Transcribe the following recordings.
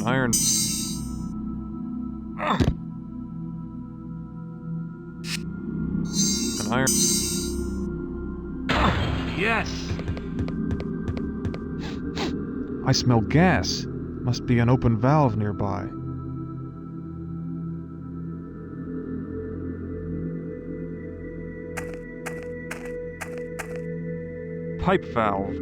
iron... An iron... Yes! I smell gas. Must be an open valve nearby. Pipe valve.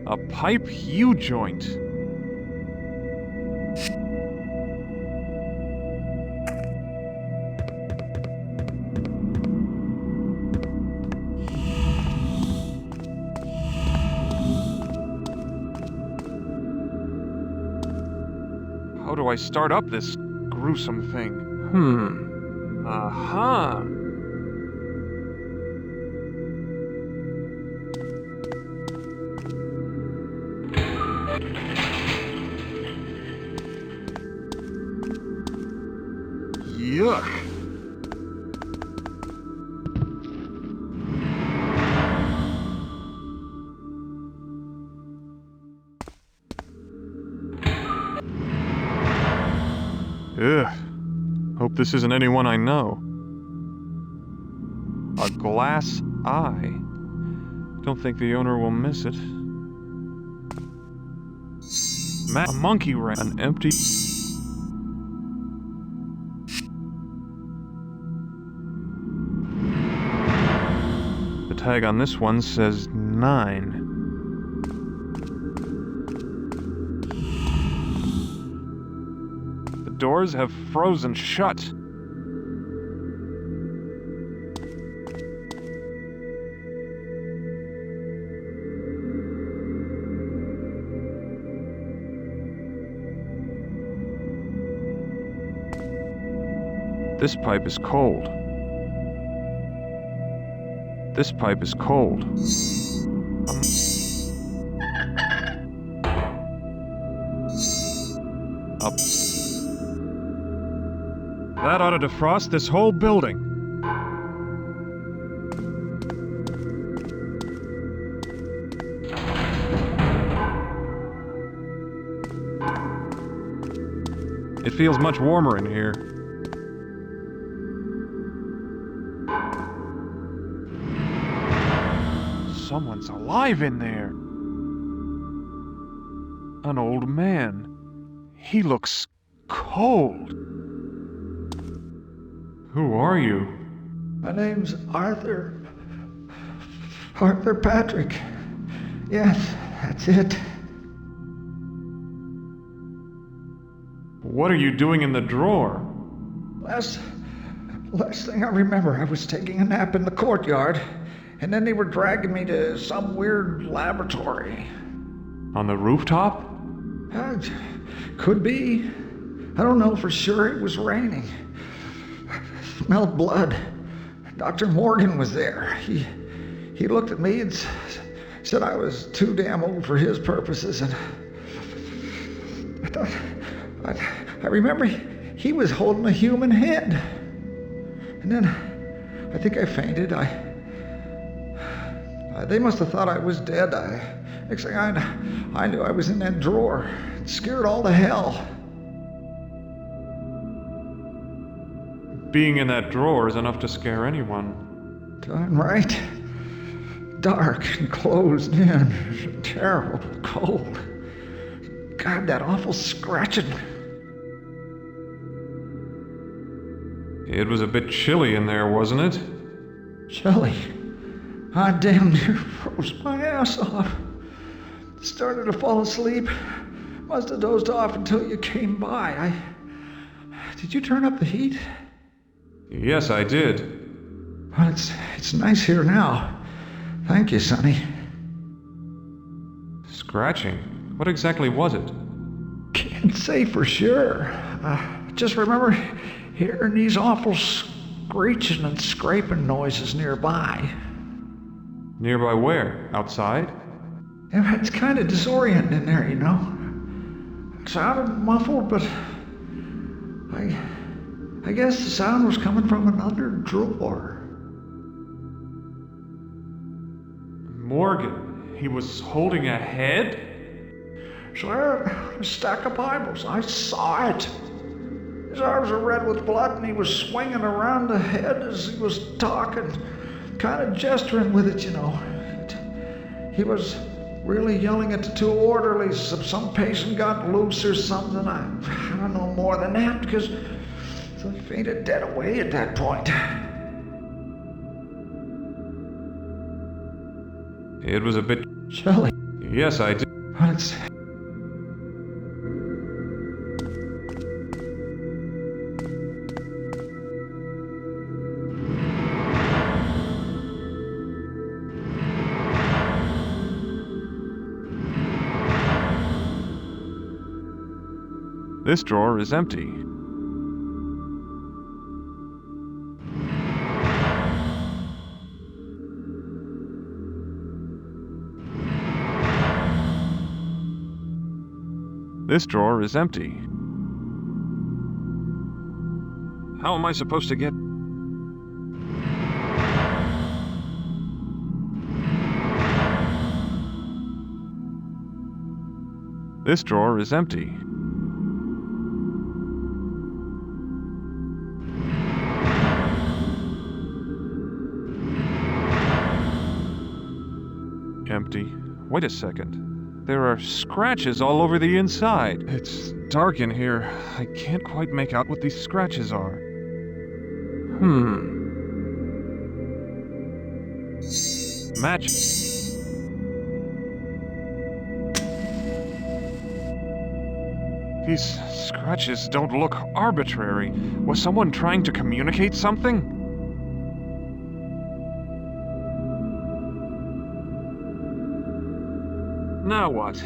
A pipe U-joint. How do I start up this gruesome thing? Aha! Yuck! Ugh. Hope this isn't anyone I know. A glass eye. Don't think the owner will miss it. A monkey wrench. An empty... The tag on this one says 9. The doors have frozen shut. This pipe is cold. This pipe is cold. Up. That ought to defrost this whole building. It feels much warmer in here. Someone's alive in there. An old man. He looks cold. Who are you? My name's Arthur. Arthur Patrick. Yes, that's it. What are you doing in the drawer? Last thing I remember, I was taking a nap in the courtyard, and then they were dragging me to some weird laboratory. On the rooftop? Could be. I don't know for sure. It was raining. I smelled blood. Dr. Morgan was there. He looked at me and said I was too damn old for his purposes, and I remember he was holding a human head. And then I think I fainted. They must have thought I was dead. Next thing I knew I was in that drawer. Scared all to hell. Being in that drawer is enough to scare anyone. Darn right. Dark and closed in. Terrible cold. God, that awful scratching. It was a bit chilly in there, wasn't it? Chilly. I damn near froze my ass off. Started to fall asleep. Must have dozed off until you came by. Did you turn up the heat? Yes, I did. Well, it's nice here now. Thank you, Sonny. Scratching? What exactly was it? Can't say for sure. Just remember hearing these awful screeching and scraping noises nearby. Nearby where? Outside? Yeah, it's kind of disorienting in there, you know. It sounded muffled, but I guess the sound was coming from another drawer. Morgan, he was holding a head? Swear, a stack of Bibles. I saw it. His arms were red with blood, and he was swinging around the head as he was talking, kind of gesturing with it, you know. He was really yelling at the two orderlies if some patient got loose or something. I don't know more than that, because I fainted dead away at that point. It was a bit... Chilly. Yes, I did. Let's... This drawer is empty. This drawer is empty. How am I supposed to get... This drawer is empty. Empty. Wait a second. There are scratches all over the inside. It's dark in here. I can't quite make out what these scratches are. Match. These scratches don't look arbitrary. Was someone trying to communicate something? Now what?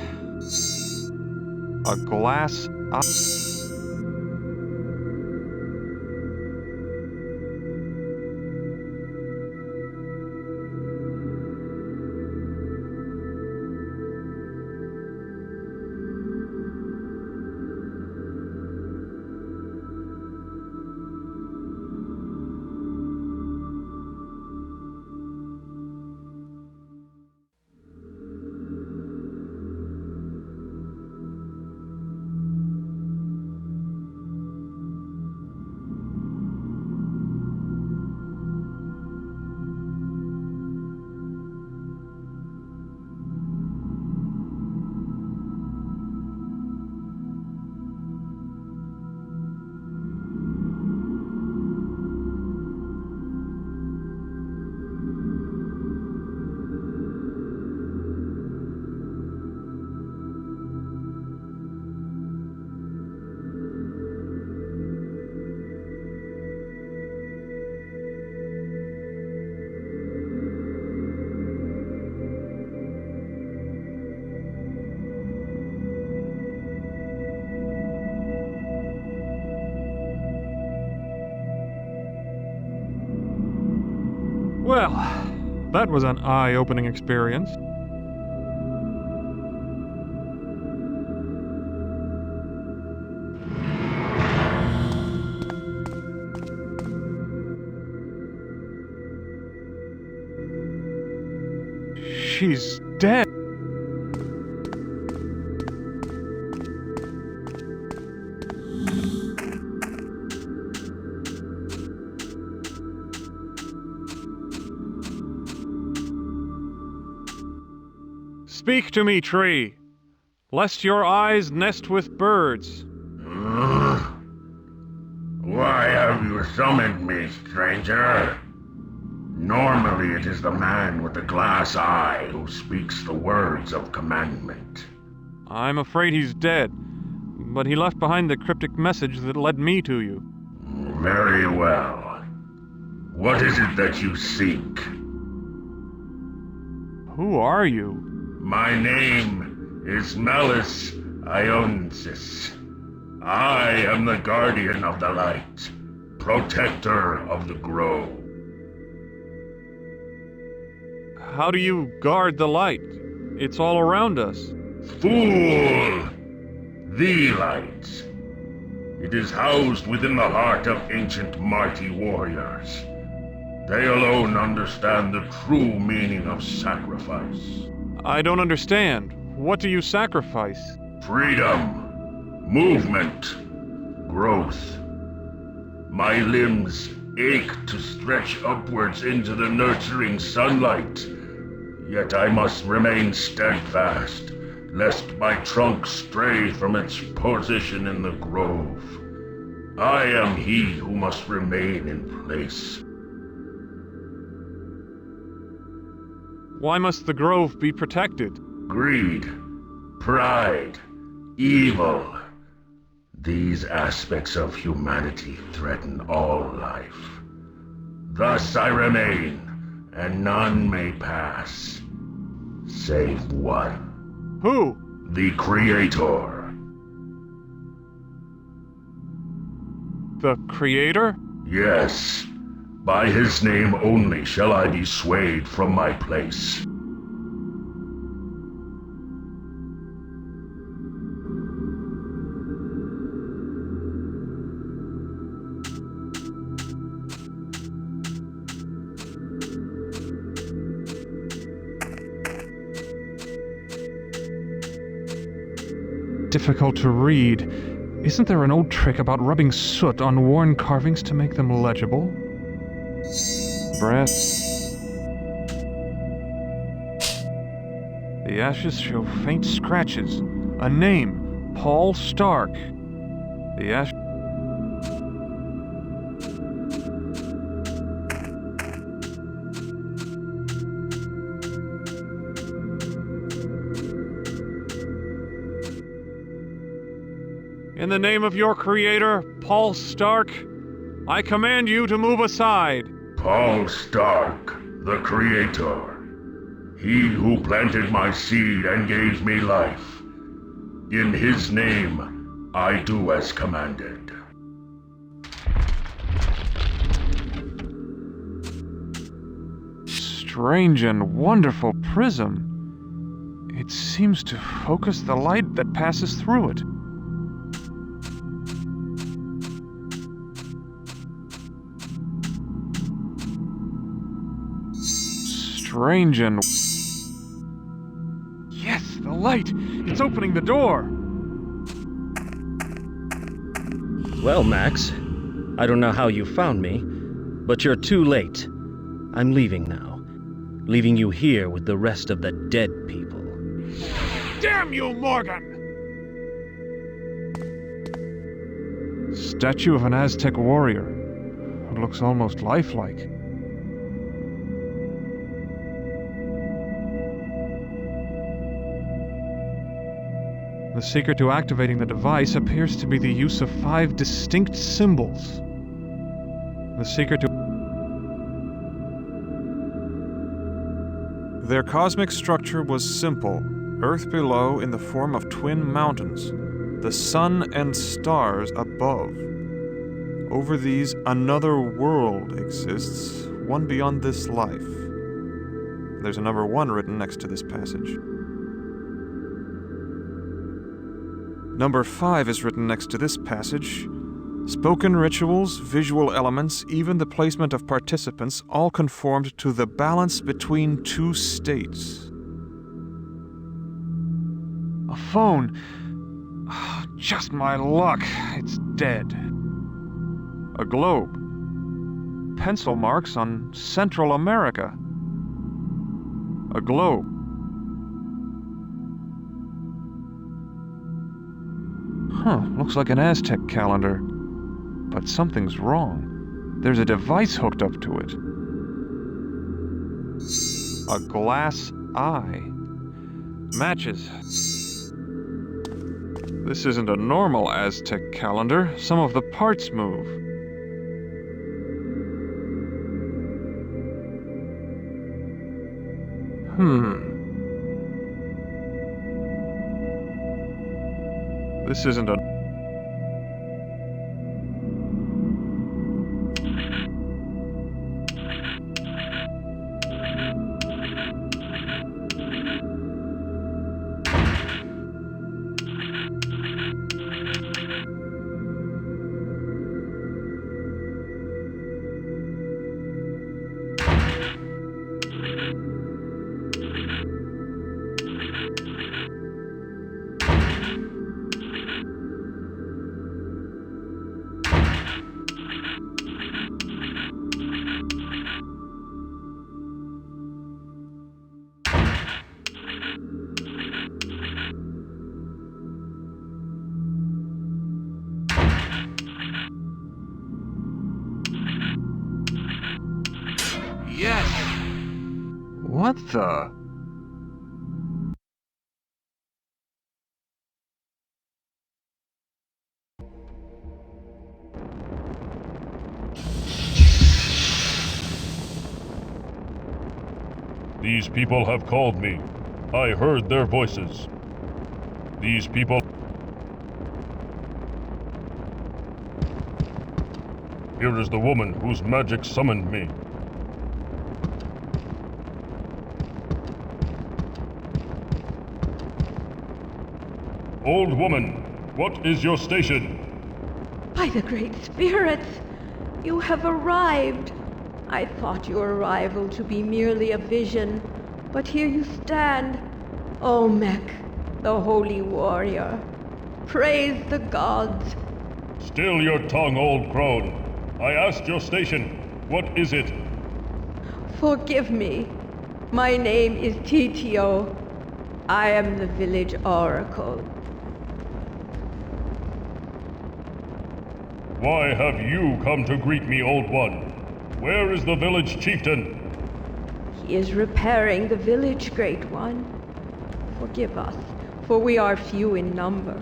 A glass eye. Well, that was an eye-opening experience. She's dead. Speak to me, tree, lest your eyes nest with birds. Why have you summoned me, stranger? Normally it is the man with the glass eye who speaks the words of commandment. I'm afraid he's dead, but he left behind the cryptic message that led me to you. Very well. What is it that you seek? Who are you? My name is Malus Ionsis. I am the guardian of the light, protector of the grove. How do you guard the light? It's all around us. Fool! The light. It is housed within the heart of ancient mighty warriors. They alone understand the true meaning of sacrifice. I don't understand. What do you sacrifice? Freedom, movement, growth. My limbs ache to stretch upwards into the nurturing sunlight, yet I must remain steadfast, lest my trunk stray from its position in the grove. I am he who must remain in place. Why must the grove be protected? Greed, pride, evil. These aspects of humanity threaten all life. Thus I remain, and none may pass, save one. Who? The Creator. The Creator? Yes. By his name only shall I be swayed from my place. Difficult to read. Isn't there an old trick about rubbing soot on worn carvings to make them legible? Breath. The ashes show faint scratches. A name, Paul Stark. The ash... In the name of your creator, Paul Stark, I command you to move aside. Paul Stark, the Creator. He who planted my seed and gave me life. In his name, I do as commanded. Strange and wonderful prism. It seems to focus the light that passes through it. Strange and... Yes, the light! It's opening the door! Well, Max, I don't know how you found me, but you're too late. I'm leaving now. Leaving you here with the rest of the dead people. Damn you, Morgan! Statue of an Aztec warrior. It looks almost lifelike. The secret to activating the device appears to be the use of 5 distinct symbols. The secret to... Their cosmic structure was simple. Earth below in the form of twin mountains. The sun and stars above. Over these, another world exists, one beyond this life. There's a number 1 written next to this passage. Number 5 is written next to this passage. Spoken rituals, visual elements, even the placement of participants all conformed to the balance between 2 states. A phone. Oh, just my luck. It's dead. A globe. Pencil marks on Central America. A globe. Huh, looks like an Aztec calendar. But something's wrong. There's a device hooked up to it. A glass eye. Matches. This isn't a normal Aztec calendar. Some of the parts move. This isn't a... Yes! What the? These people have called me. I heard their voices. These people... Here is the woman whose magic summoned me. Old woman, what is your station? By the Great Spirits, you have arrived. I thought your arrival to be merely a vision, but here you stand, Olmec, the holy warrior. Praise the gods. Still your tongue, old crone. I asked your station. What is it? Forgive me. My name is Titio. I am the village oracle. Why have you come to greet me, old one? Where is the village chieftain? He is repairing the village, great one. Forgive us, for we are few in number.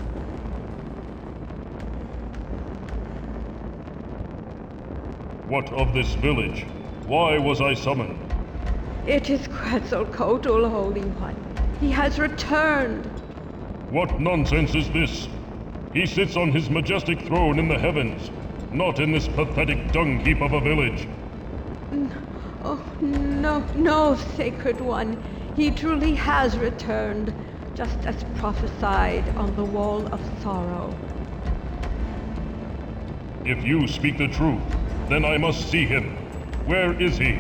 What of this village? Why was I summoned? It is Quetzalcoatl, Holy One. He has returned. What nonsense is this? He sits on his majestic throne in the heavens, not in this pathetic dung heap of a village. Oh, no, Sacred One. He truly has returned, just as prophesied on the Wall of Sorrow. If you speak the truth, then I must see him. Where is he?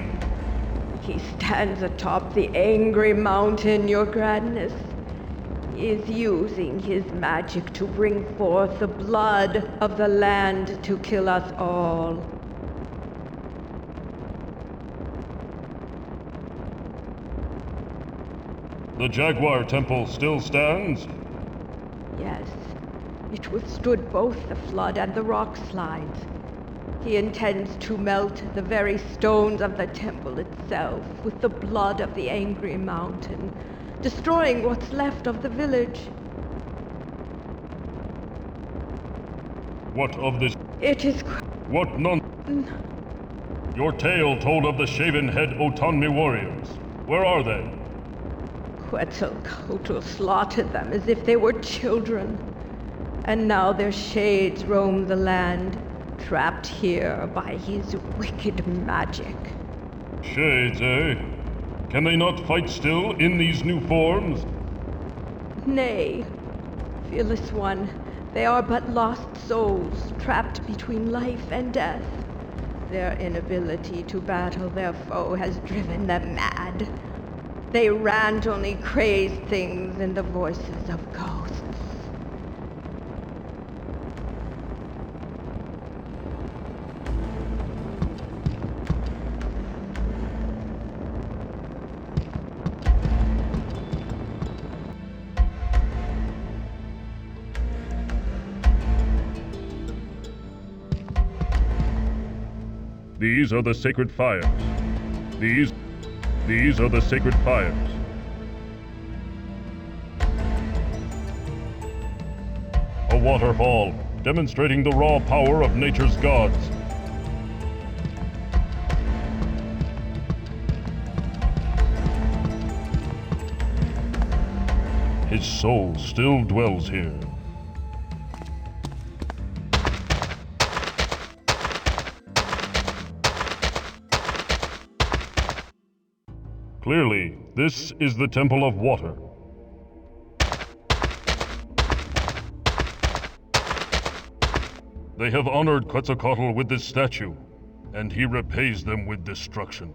He stands atop the angry mountain, Your Grandness. He is using his magic to bring forth the blood of the land to kill us all. The Jaguar Temple still stands? Yes, it withstood both the flood and the rock slides. He intends to melt the very stones of the temple itself with the blood of the angry mountain, destroying what's left of the village. What of this? It is... What Your tale told of the shaven-head Otanmi warriors. Where are they? Quetzalcoatl slaughtered them as if they were children. And now their shades roam the land, trapped here by his wicked magic. Shades, eh? Can they not fight still in these new forms? Nay, fearless one, they are but lost souls, trapped between life and death. Their inability to battle their foe has driven them mad. They rant only crazed things in the voices of ghosts. These are the sacred fires. These are the sacred fires. A waterfall, demonstrating the raw power of nature's gods. His soul still dwells here. Clearly, this is the Temple of Water. They have honored Quetzalcoatl with this statue, and he repays them with destruction.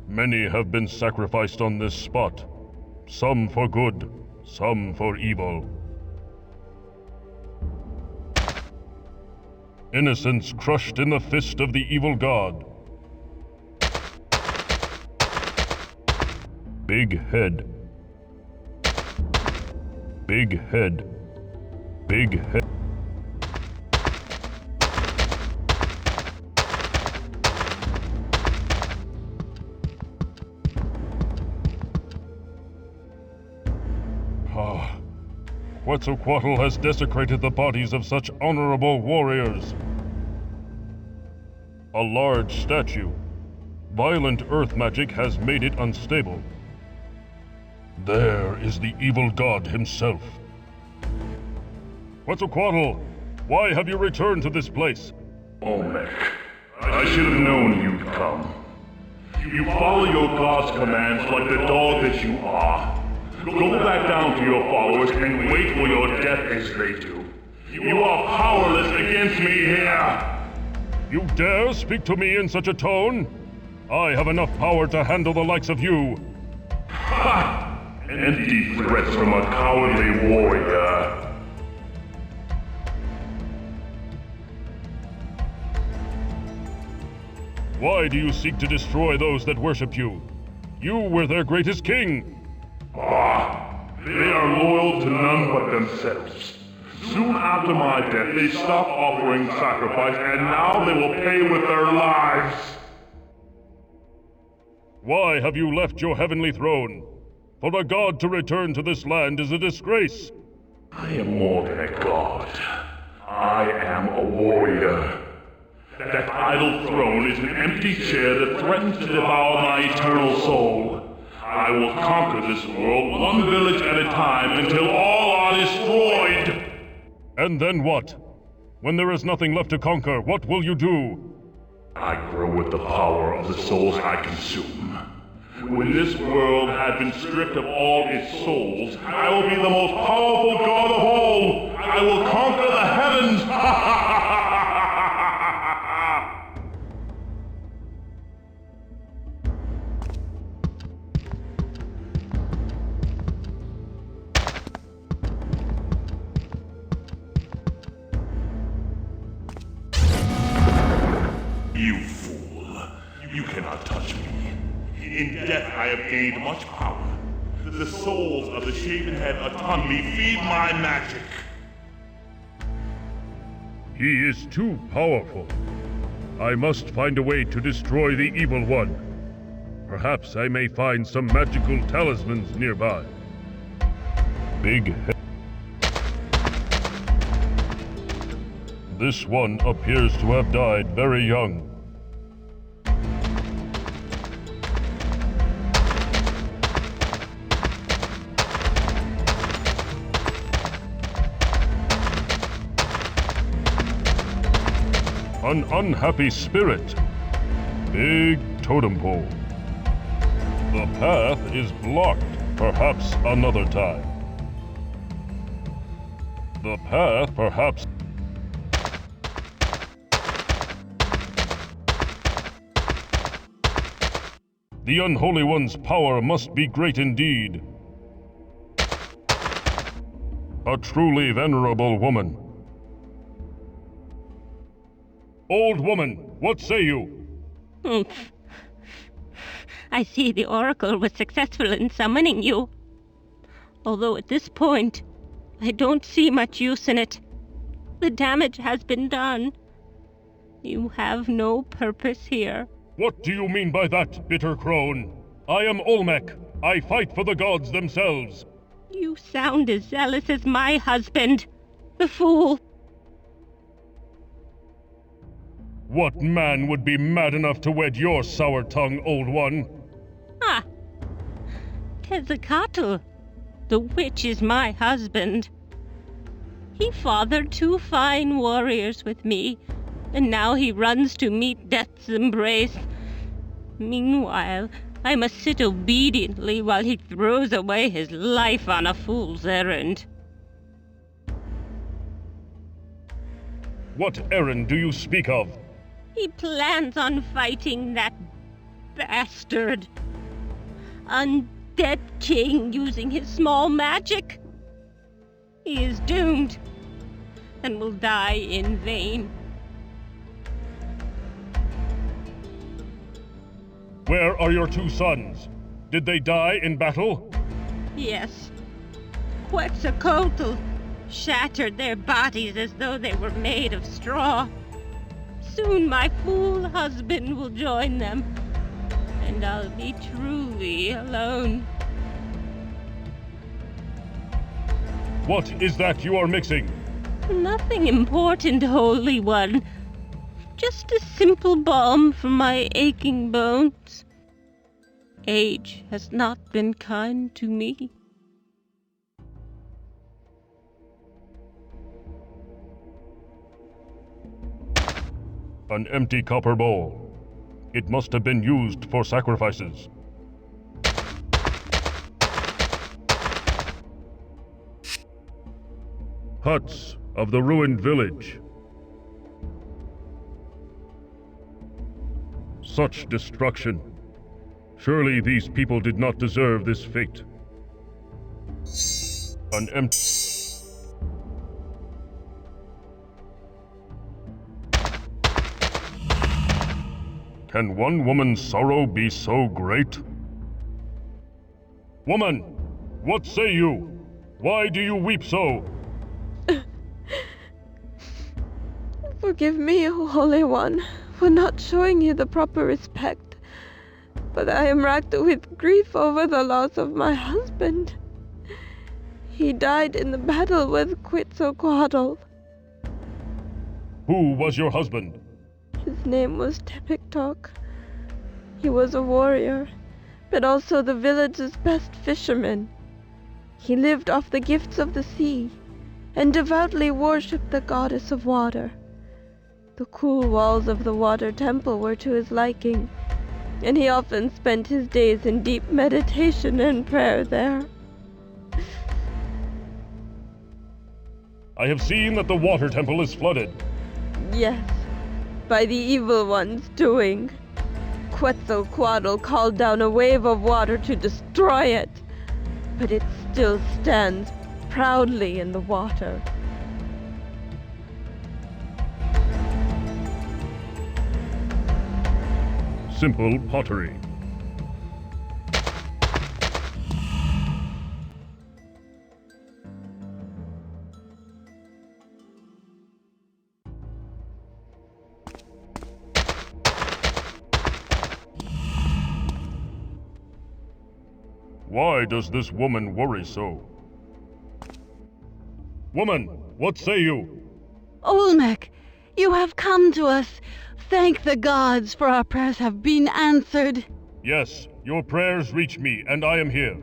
Many have been sacrificed on this spot, some for good, some for evil. Innocence crushed in the fist of the evil god. Big head. Big head. Big head. Quetzalcoatl has desecrated the bodies of such honorable warriors. A large statue. Violent earth magic has made it unstable. There is the evil god himself. Quetzalcoatl, why have you returned to this place? Olmec, I should have known you'd come. You follow your god's commands like the dog that you are. Go back down to your followers and wait for your death as they do. You are powerless against me here! You dare speak to me in such a tone? I have enough power to handle the likes of you. Ha! Empty threats from a cowardly warrior. Why do you seek to destroy those that worship you? You were their greatest king. They are loyal to none but themselves. Soon after my death, they stopped offering sacrifice, and now they will pay with their lives. Why have you left your heavenly throne? For a god to return to this land is a disgrace. I am more than a god. I am a warrior. That idle throne is an empty chair that threatens to devour my eternal soul. I will conquer this world one village at a time until all are destroyed! And then what? When there is nothing left to conquer, what will you do? I grow with the power of the souls I consume. When this world had been stripped of all its souls, I will be the most powerful god of all! I will conquer the heavens! You fool. You cannot touch me. In death I have gained much power. The souls of the shaven head upon me feed my magic. He is too powerful. I must find a way to destroy the evil one. Perhaps I may find some magical talismans nearby. Big head. This one appears to have died very young. An unhappy spirit. Big totem pole. The path is blocked. Perhaps another time. The path perhaps... The Unholy One's power must be great indeed. A truly venerable woman. Old woman, what say you? I see the Oracle was successful in summoning you. Although at this point, I don't see much use in it. The damage has been done. You have no purpose here. What do you mean by that, bitter crone? I am Olmec. I fight for the gods themselves. You sound as zealous as my husband. The fool. What man would be mad enough to wed your sour tongue, old one? Ah! Quetzalcoatl. The witch is my husband. He fathered 2 fine warriors with me, and now he runs to meet death's embrace. Meanwhile, I must sit obediently while he throws away his life on a fool's errand. What errand do you speak of? He plans on fighting that bastard. Undead king using his small magic. He is doomed and will die in vain. Where are your 2 sons? Did they die in battle? Yes. Quetzalcoatl shattered their bodies as though they were made of straw. Soon my fool husband will join them, and I'll be truly alone. What is that you are mixing? Nothing important, Holy One. Just a simple balm for my aching bones. Age has not been kind to me. An empty copper bowl. It must have been used for sacrifices. Huts of the ruined village. Such destruction. Surely these people did not deserve this fate. An empty... Can one woman's sorrow be so great? Woman, what say you? Why do you weep so? Forgive me, O Holy One, for not showing you the proper respect. But I am racked with grief over the loss of my husband. He died in the battle with Quetzalcoatl. Who was your husband? His name was Tepiktok. He was a warrior, but also the village's best fisherman. He lived off the gifts of the sea, and devoutly worshipped the goddess of water. The cool walls of the water temple were to his liking, and he often spent his days in deep meditation and prayer there. I have seen that the water temple is flooded. Yes, by the evil one's doing. Quetzalcoatl called down a wave of water to destroy it, but it still stands proudly in the water. Simple pottery. Why does this woman worry so? Woman, what say you? Olmec, you have come to us. Thank the gods, for our prayers have been answered. Yes, your prayers reach me, and I am here.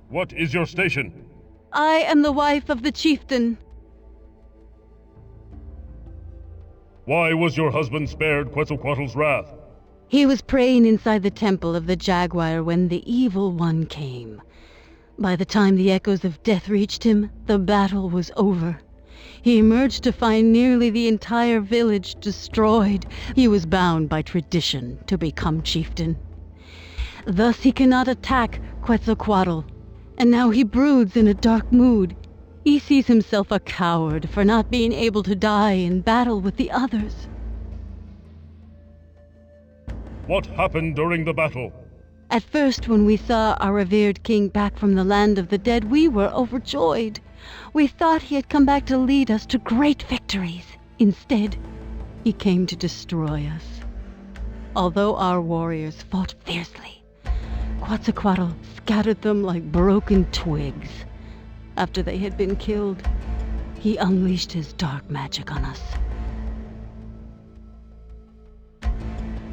What is your station? I am the wife of the chieftain. Why was your husband spared Quetzalcoatl's wrath? He was praying inside the temple of the jaguar when the evil one came. By the time the echoes of death reached him, the battle was over. He emerged to find nearly the entire village destroyed. He was bound by tradition to become chieftain. Thus he cannot attack Quetzalcoatl, and now he broods in a dark mood. He sees himself a coward for not being able to die in battle with the others. What happened during the battle? At first, when we saw our revered king back from the land of the dead, we were overjoyed. We thought he had come back to lead us to great victories. Instead, he came to destroy us. Although our warriors fought fiercely, Quetzalcoatl scattered them like broken twigs. After they had been killed, he unleashed his dark magic on us.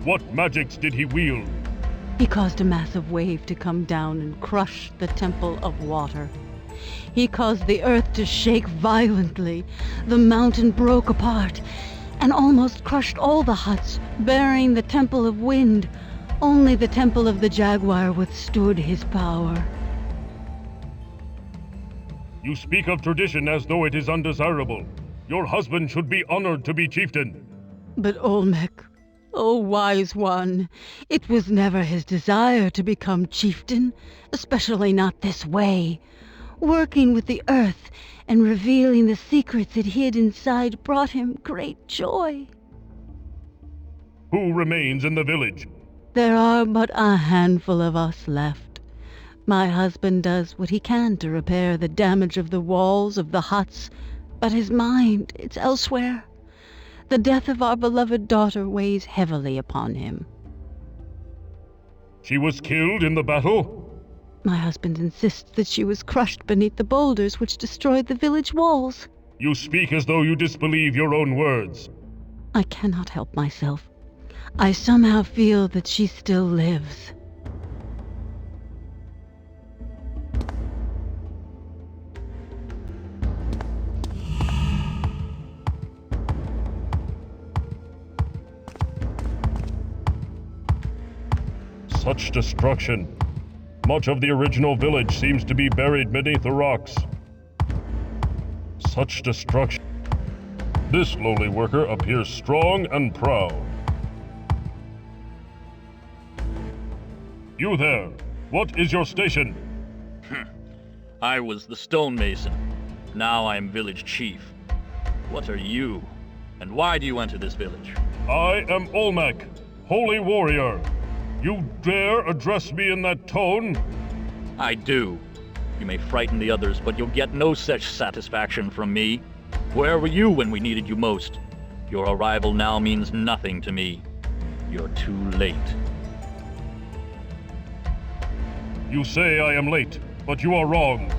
What magics did he wield? He caused a massive wave to come down and crush the Temple of Water. He caused the earth to shake violently. The mountain broke apart and almost crushed all the huts, burying the Temple of Wind. Only the Temple of the Jaguar withstood his power. You speak of tradition as though it is undesirable. Your husband should be honored to be chieftain. But Olmec, oh wise one, it was never his desire to become chieftain, especially not this way. Working with the earth and revealing the secrets it hid inside brought him great joy. Who remains in the village? There are but a handful of us left. My husband does what he can to repair the damage of the walls of the huts, but his mind, it's elsewhere. The death of our beloved daughter weighs heavily upon him. She was killed in the battle? My husband insists that she was crushed beneath the boulders which destroyed the village walls. You speak as though you disbelieve your own words. I cannot help myself. I somehow feel that she still lives. Such destruction. Much of the original village seems to be buried beneath the rocks. Such destruction. This lowly worker appears strong and proud. You there, what is your station? I was the stonemason. Now I am village chief. What are you? And why do you enter this village? I am Olmec, holy warrior. You dare address me in that tone? I do. You may frighten the others, but you'll get no such satisfaction from me. Where were you when we needed you most? Your arrival now means nothing to me. You're too late. You say I am late, but you are wrong.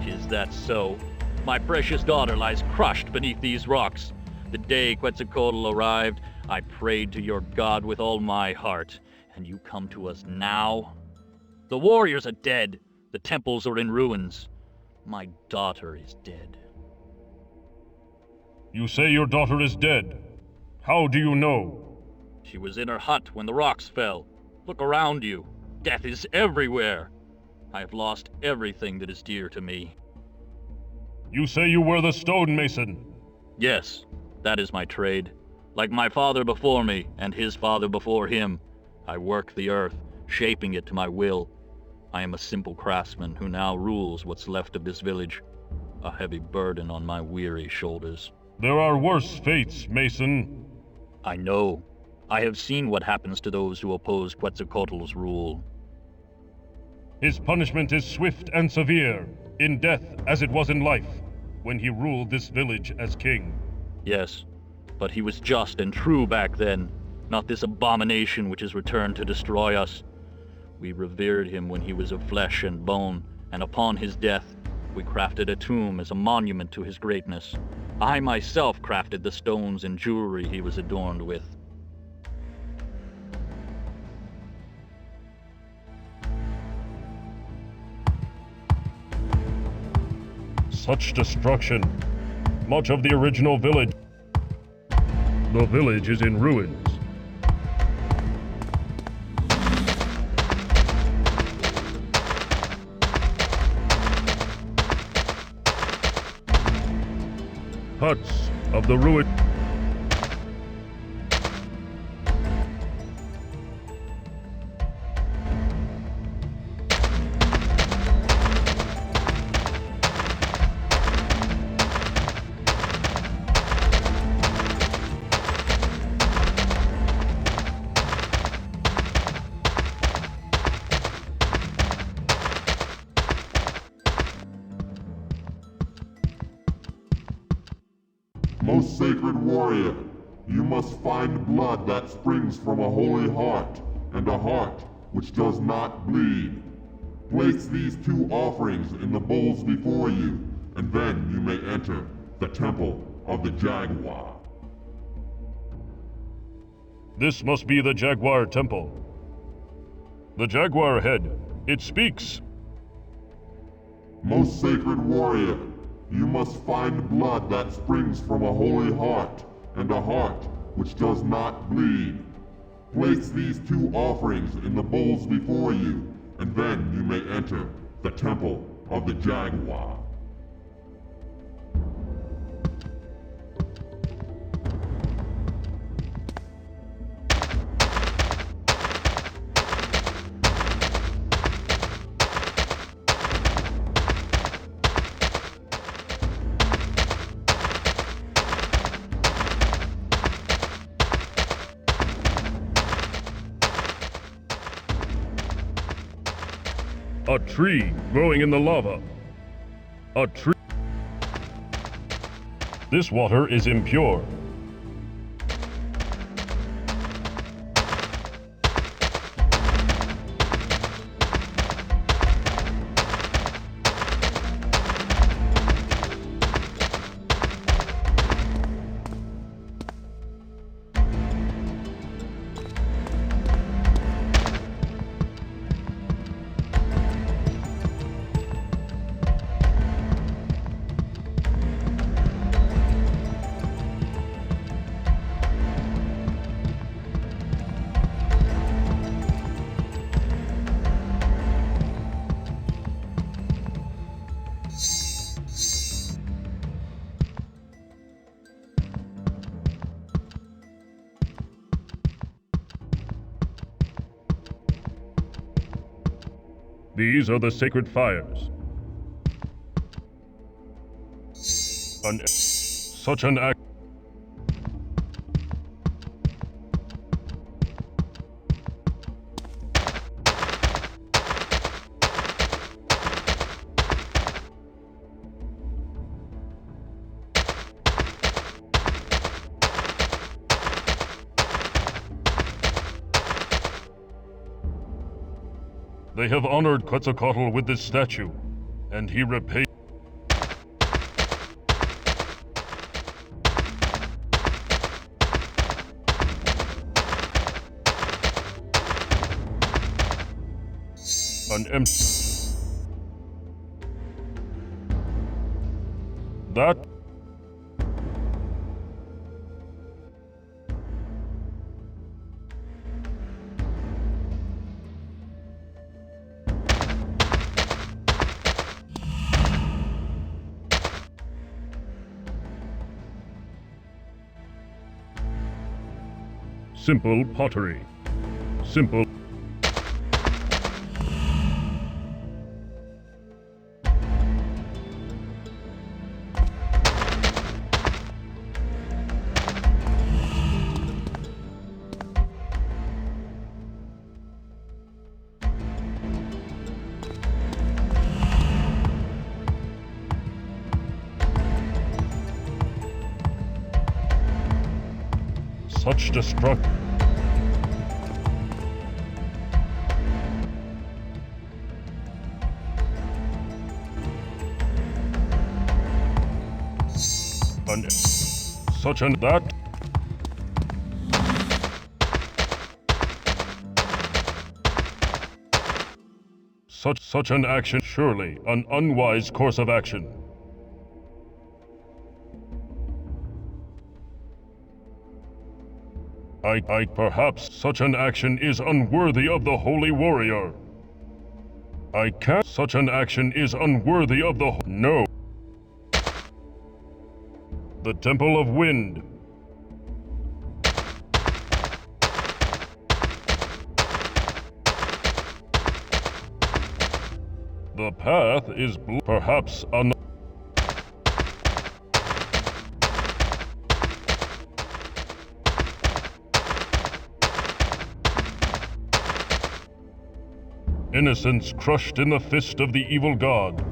Is that so? My precious daughter lies crushed beneath these rocks. The day Quetzalcoatl arrived, I prayed to your god with all my heart. And you come to us now? The warriors are dead. The temples are in ruins. My daughter is dead. You say your daughter is dead. How do you know? She was in her hut when the rocks fell. Look around you. Death is everywhere. I have lost everything that is dear to me. You say you were the stonemason? Yes, that is my trade. Like my father before me and his father before him, I work the earth, shaping it to my will. I am a simple craftsman who now rules what's left of this village, a heavy burden on my weary shoulders. There are worse fates, Mason. I know. I have seen what happens to those who oppose Quetzalcoatl's rule. His punishment is swift and severe, in death as it was in life, when he ruled this village as king. Yes, but he was just and true back then, not this abomination which has returned to destroy us. We revered him when he was of flesh and bone, and upon his death, we crafted a tomb as a monument to his greatness. I myself crafted the stones and jewelry he was adorned with. Such destruction. Much of the original village. The village is in ruins. Huts of the ruin. Most sacred warrior, you must find blood that springs from a holy heart, and a heart which does not bleed. Place these two offerings in the bowls before you, and then you may enter the Temple of the Jaguar. This must be the Jaguar Temple. The Jaguar head, it speaks. Most sacred warrior, you must find blood that springs from a holy heart, and a heart which does not bleed. Place these two offerings in the bowls before you, and then you may enter the Temple of the Jaguar. A tree growing in the lava. A tree. This water is impure. These are the sacred fires. Such an act. They have honored Quetzalcoatl with this statue, and he repaid. An empty. That. Simple pottery. Simple. Such destruction. Such an that. Such an action, surely an unwise course of action. Perhaps such an action is unworthy of the holy warrior. I can't. Such an action is unworthy of the. No. The Temple of Wind. The path is perhaps an. Innocence crushed in the fist of the evil god.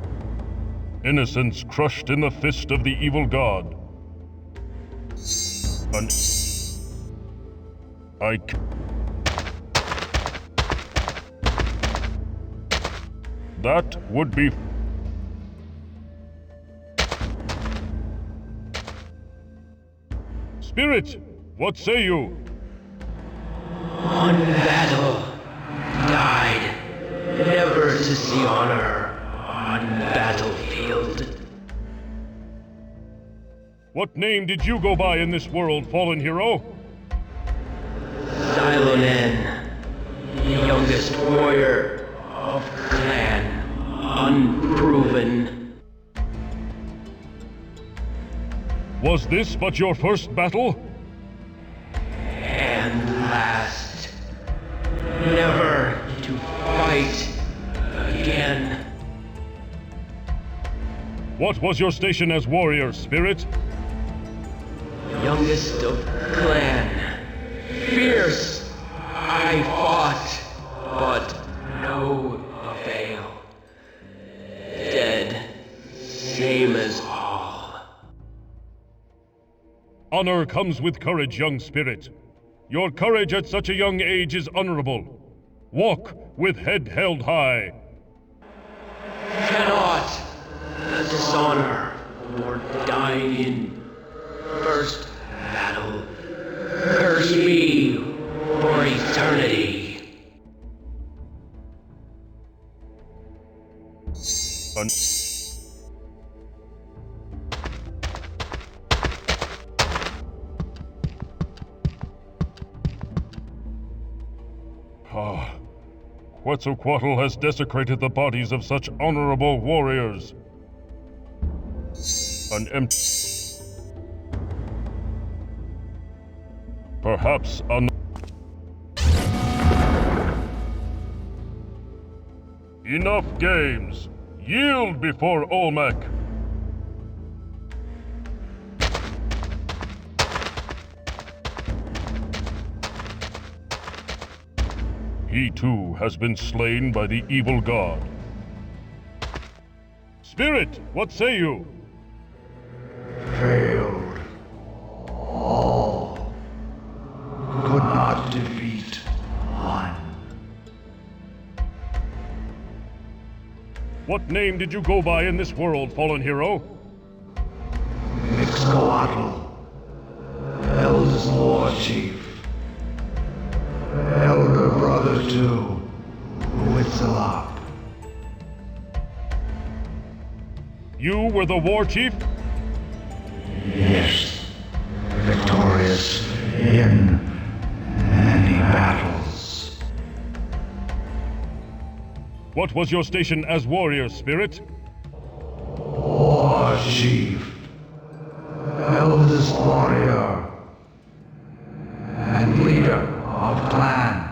Innocence crushed in the fist of the evil god. That would be. Spirit, what say you? One battle died, never to see honor on battlefield. What name did you go by in this world, fallen hero? Xylonen, the youngest warrior of clan, unproven. Was this but your first battle? And last. Never to fight again. What was your station as warrior, Spirit? Youngest of clan. Fierce, I fought, but no avail. same as all. Honor comes with courage, young spirit. Your courage at such a young age is honorable. Walk with head held high. Cannot dishonor or dying in first battle. Curse me for eternity. Quetzalcoatl has desecrated the bodies of such honorable warriors. Perhaps Enough games! Yield before Olmec! He too has been slain by the evil god. Spirit, what say you? Failed. All could not defeat one. What name did you go by in this world, fallen hero? Mixcoatl, eldest war chief. Elder brother to Huitzilop. You were the war chief? Yes. Victorious in many battles. What was your station as warrior, Spirit? War chief. Eldest warrior. And leader of clan.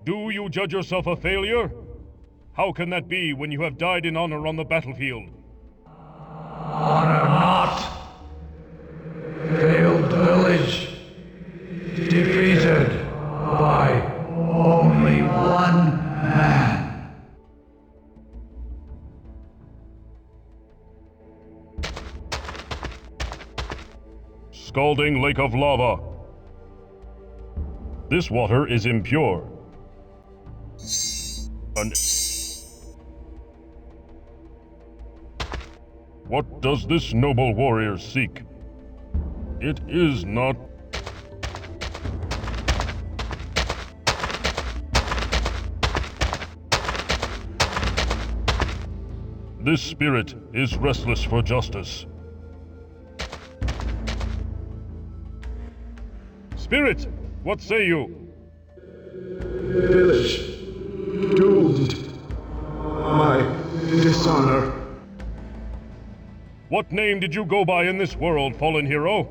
Do you judge yourself a failure? How can that be when you have died in honor on the battlefield? Honor not. Failed village. Defeated by only one man. Scalding lake of lava. This water is impure. What does this noble warrior seek? It is not... This spirit is restless for justice. Spirit, what say you? Village doomed. My dishonor. What name did you go by in this world, fallen hero?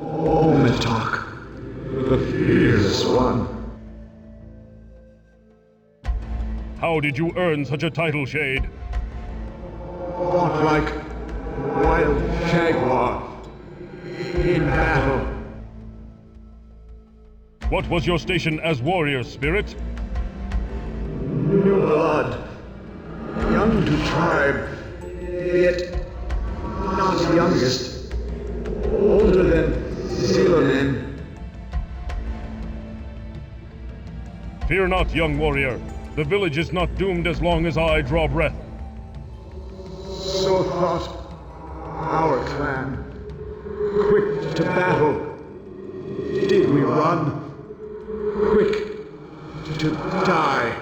Ometok, the fearless one. How did you earn such a title, Shade? Fought like wild jaguar in battle. What was your station as warrior, Spirit? New blood, young to tribe, yet not youngest, older than Zilonen. Fear not, young warrior. The village is not doomed as long as I draw breath. So thought our clan. Quick to battle, did we run? Quick to die.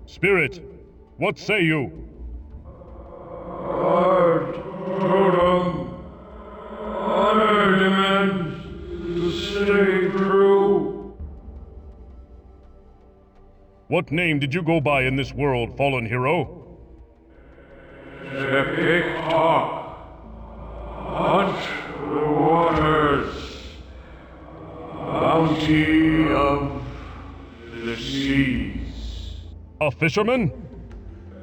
Spirit, what say you? Our totem honor demands to stay true. What name did you go by in this world, fallen hero? Sepiktok, hunt the waters, bounty of the sea. A fisherman?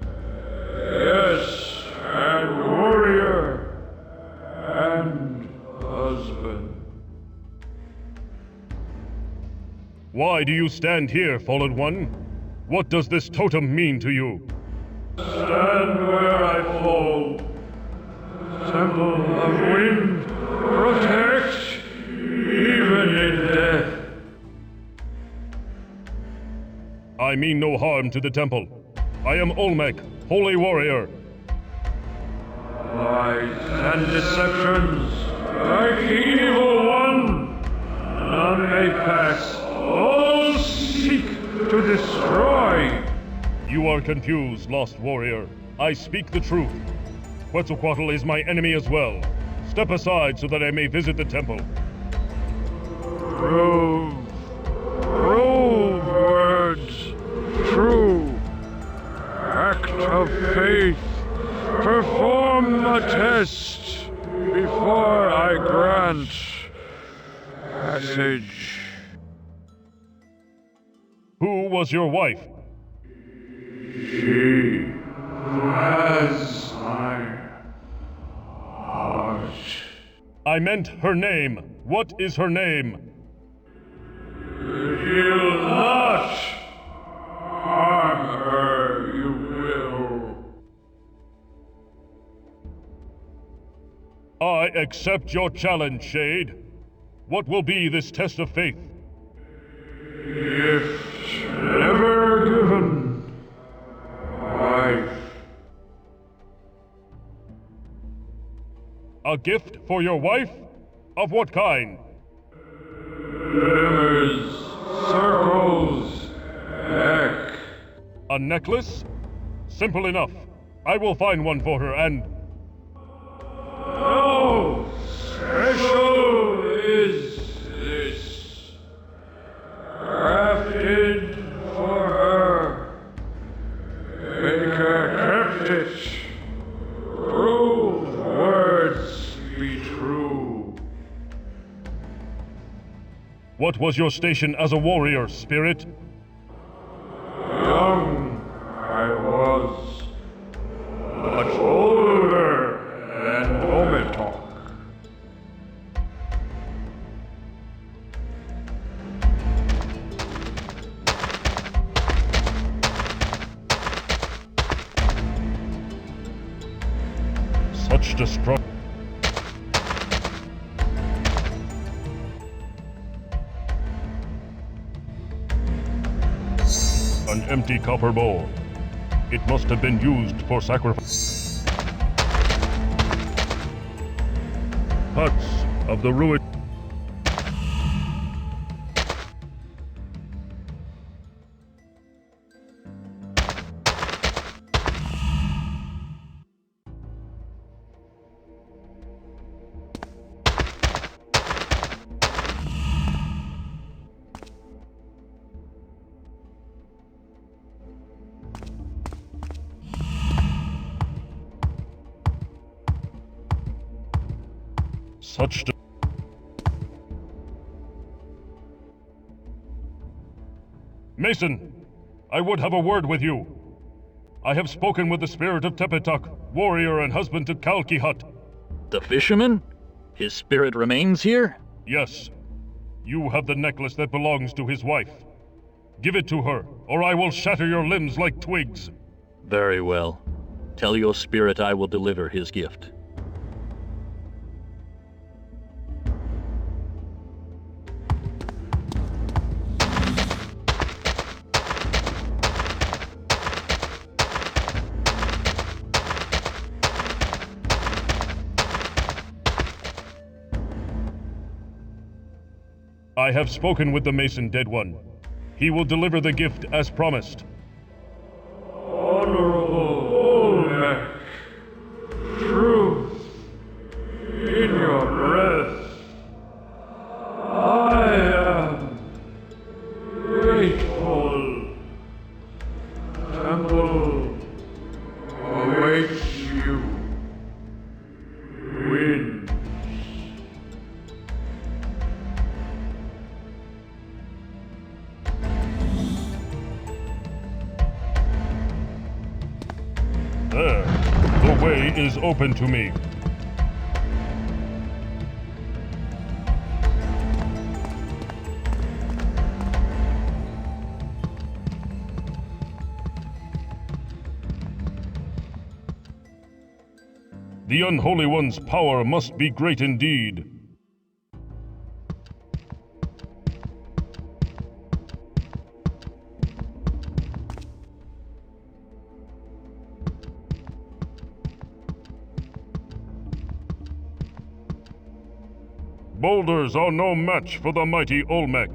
Yes, and warrior, and husband. Why do you stand here, Fallen One? What does this totem mean to you? Stand where I fall. Temple of wind, protect, even in death. I mean no harm to the temple. I am Olmec, holy warrior. Lies and deceptions, like the evil one, none may pass. All seek to destroy. You are confused, lost warrior. I speak the truth. Quetzalcoatl is my enemy as well. Step aside so that I may visit the temple. Prove words true. Act of faith. Perform the test before I grant passage. Who was your wife? She has my heart. I meant her name. What is her name? You'll not harm her, you will. I accept your challenge, Shade. What will be this test of faith? Gift never given. Wife. A gift for your wife? Of what kind? Glimmers, circles, neck. A necklace? Simple enough. I will find one for her and... How special is this? Crafted for her. Baker kept it. Prove words be true. What was your station as a warrior, spirit? Young I was, much older than Ometok. Such destruction. An empty copper bowl. It must have been used for sacrifice. Huts of the ruined. Such Mason, I would have a word with you. I have spoken with the spirit of Tepetuck, warrior and husband to Kalkihut. The fisherman? His spirit remains here? Yes. You have the necklace that belongs to his wife. Give it to her, or I will shatter your limbs like twigs. Very well. Tell your spirit I will deliver his gift. I have spoken with the Mason, dead one. He will deliver the gift as promised. Honorable Olmec, truth in your breath. I am grateful. Temple awaits you. Win. There. The way is open to me. The Unholy One's power must be great indeed. Boulders are no match for the mighty Olmec.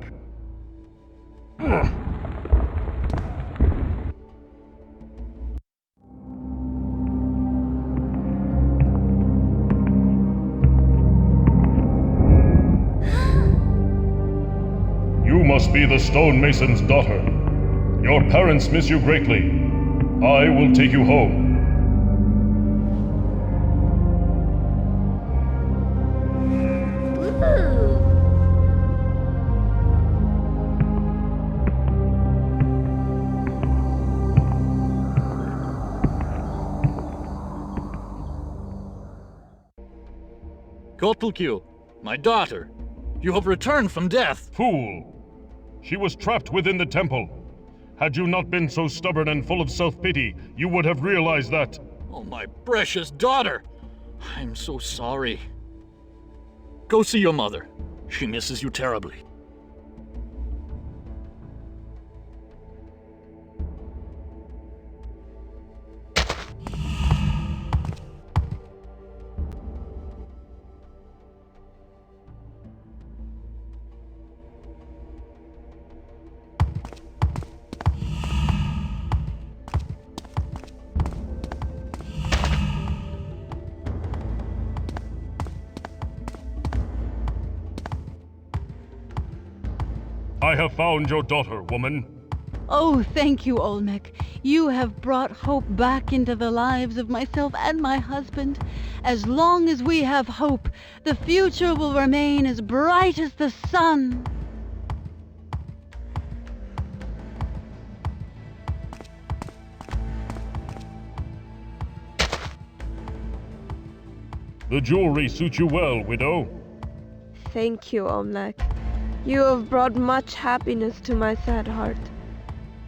You must be the stonemason's daughter. Your parents miss you greatly. I will take you home. Kotlkyu, my daughter, you have returned from death. Fool! She was trapped within the temple. Had you not been so stubborn and full of self-pity, you would have realized that. Oh, my precious daughter! I'm so sorry. Go see your mother. She misses you terribly. I have found your daughter, woman. Oh, thank you, Olmec. You have brought hope back into the lives of myself and my husband. As long as we have hope, the future will remain as bright as the sun. The jewelry suits you well, widow. Thank you, Olmec. You have brought much happiness to my sad heart.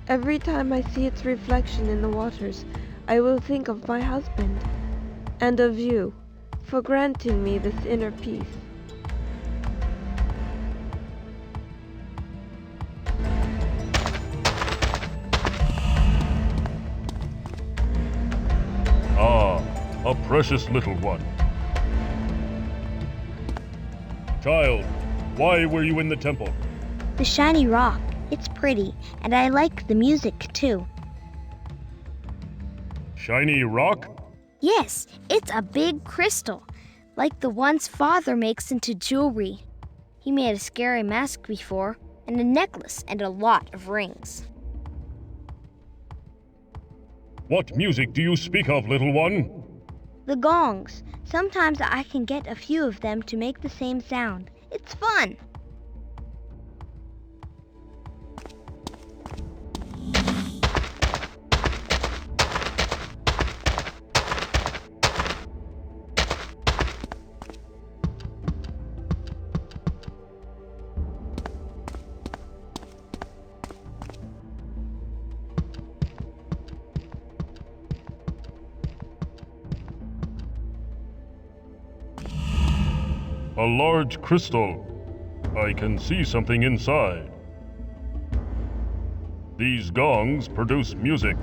Every time I see its reflection in the waters, I will think of my husband, and of you, for granting me this inner peace. Ah, a precious little one. Child, why were you in the temple? The shiny rock. It's pretty, and I like the music too. Shiny rock? Yes, it's a big crystal, like the ones Father makes into jewelry. He made a scary mask before, and a necklace and a lot of rings. What music do you speak of, little one? The gongs. Sometimes I can get a few of them to make the same sound. It's fun. A large crystal. I can see something inside. These gongs produce music.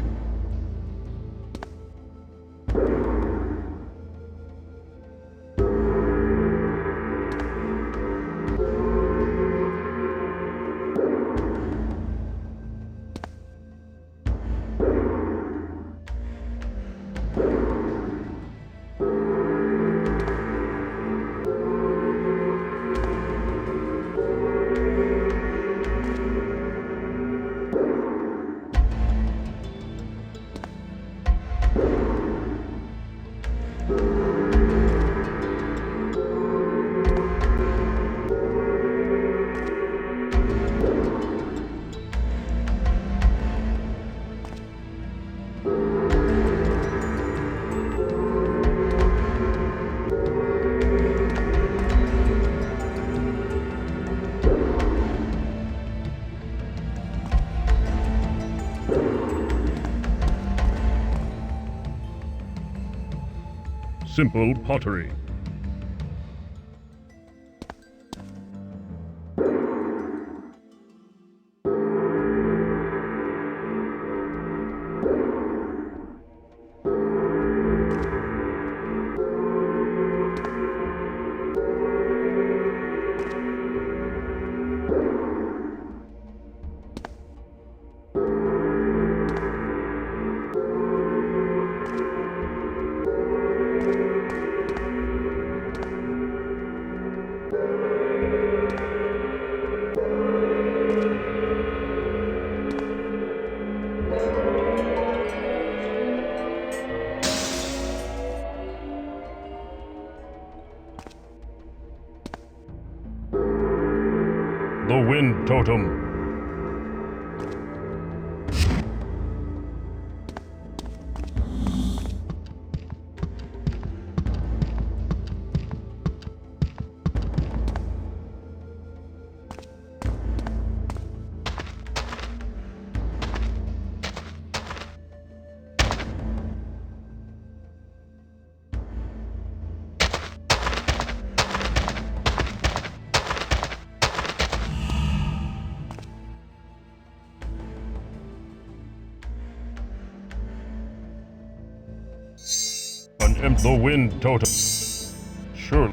Simple pottery. The wind totem. The wind totem. Surely.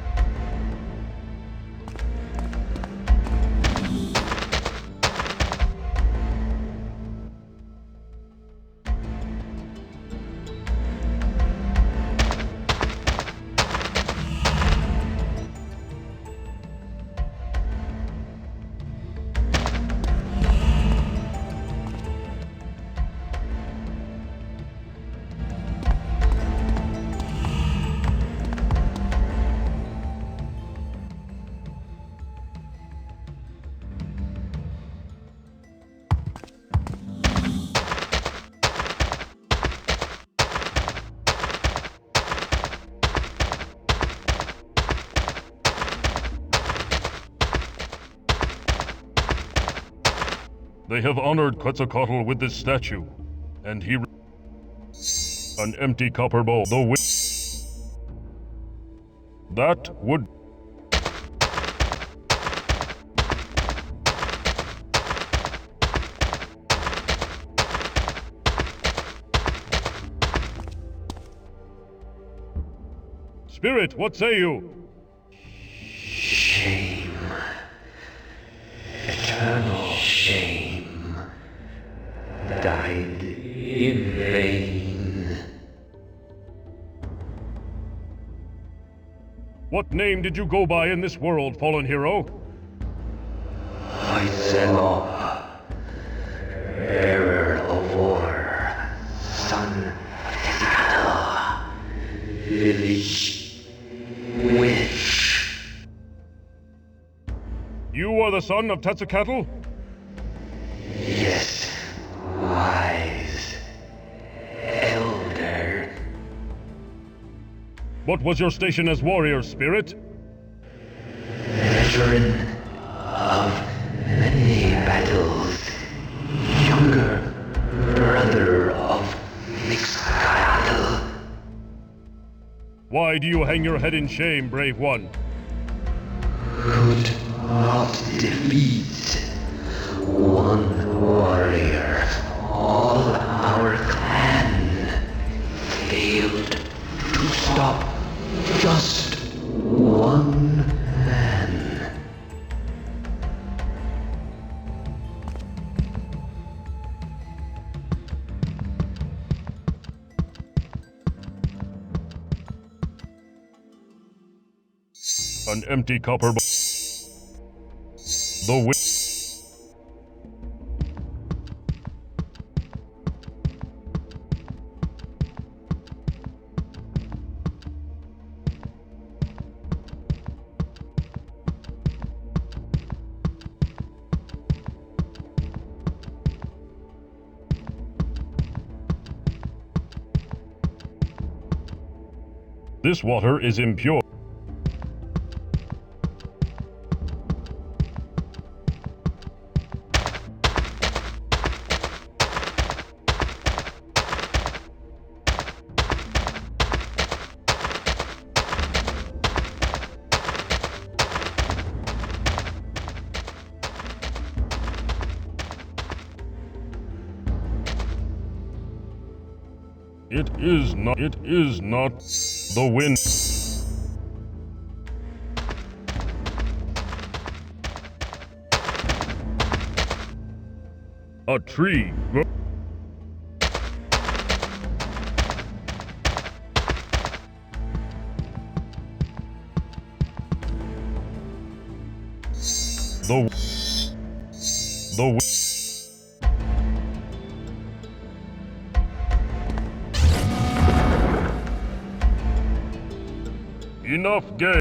They have honored Quetzalcoatl with this statue, and he... An empty copper bowl. The that would... Spirit, what say you? Shame. Eternal shame. Died in vain. What name did you go by in this world, fallen hero? Myself, bearer of war, son of Tattle, village witch. You are the son of Quetzalcoatl? Yes. Wise elder. What was your station as warrior, Spirit? Veteran of many battles. Younger brother of Mixcatl. Why do you hang your head in shame, brave one? Could not defeat one warrior. All our clan failed to stop just one man. An empty copper bowl. The wind. This water is impure. It is not the wind. A tree. The enough gay.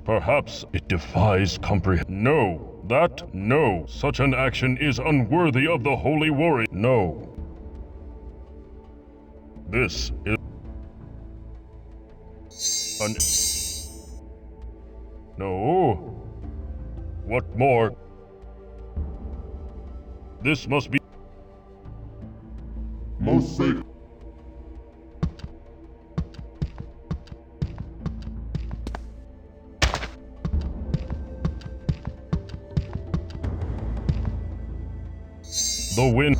Perhaps it defies comprehension. No. Such an action is unworthy of the holy warrior. No. This is No. What more? This must be most sacred. the wind.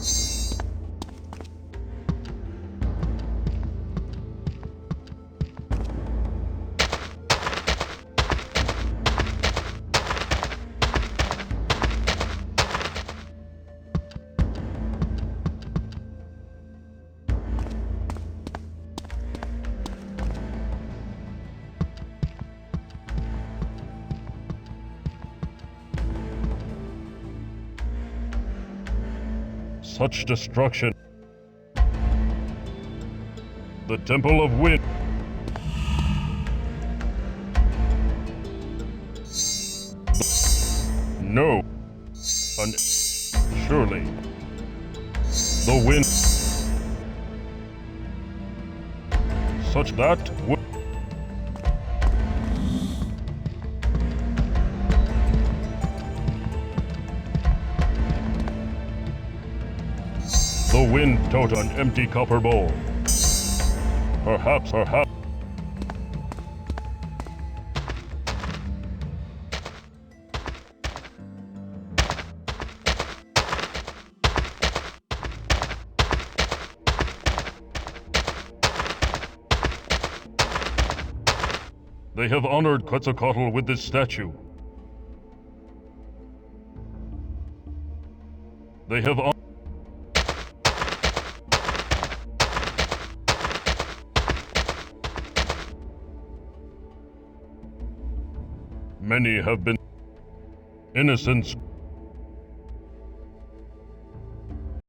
Such destruction. The Temple of Wind. No. Surely. The wind. Such that would. The wind tote an empty copper bowl. Perhaps. They have honored Quetzalcoatl with this statue. They have honored. Many have been innocents.